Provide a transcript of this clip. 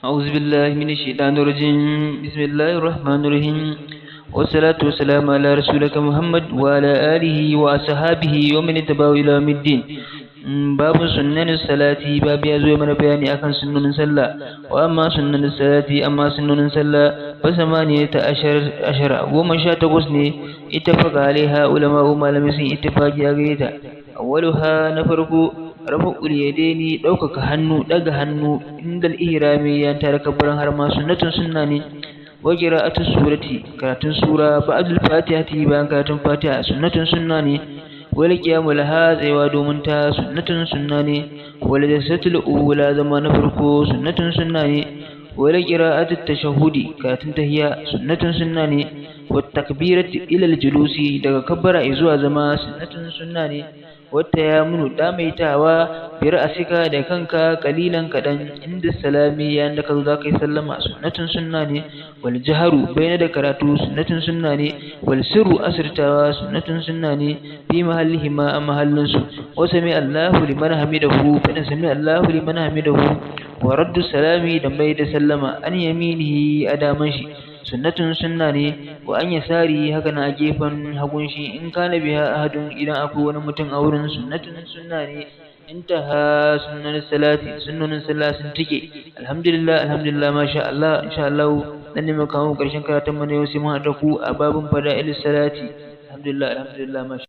أعوذ بالله من الشيطان الرجيم بسم الله الرحمن الرحيم والصلاة والسلام على رسولك محمد وعلى آله وأصحابه ومن اتبعه إلى يوم الدين باب سنن الصلاة باب يزوي من بياني أكن سنن صلاة وأما سنن الصلاة أما سنن صلاة فثمانية عشر ومشات غسني اتفق عليها علماء ما لم يسن اتفاق يغيتا أولها نفرق رفع اليدين دوكك hannu daga hannu indal ihrami ya tare kabbaran har ma sunnatun sunna ne wa qira'atu surati karatun sura ba'dul fatihati bayan karatun fatiha sunnatun sunna ne wal qiyamu laha tsayuwa domin ta sunnatun sunna ne wal jasatul ula zama na farko sunnatun sunna ne wal qira'atu tashahhudi karatun tahiyya sunnatun sunna ne wat takbiratu ila al julusi daga kabbara zuwa zama sunnatun sunna ne wata ya munu damaitawa bi ra'asika da kanka kalilan kadan inda salami yayin da ka zo zaka yi sallama sunnatun sunna ne wal jaharu bayna da karatu sunnatun sunna ne wal sirru asirtawa sunnatun sunna ne bi mahallihi ma a mahallin su wa sami Allahu liman hamidahu fa sami Allahu liman hamidahu wa raddu salami da mai da sallama an yaminihi adaman shi sunnatun sunna ne wa an yasari haka na gefen hagun shi in kana biha ahadun idan akwai wani mutum a wurin sunnatun sunna ne intaha sunnan salati sunnan salatin tike alhamdulillah masha Allah insha Allah dan ne muka kawo karshen karatun mu ne sai mun hada ku a babun fada'il salati alhamdulillah masha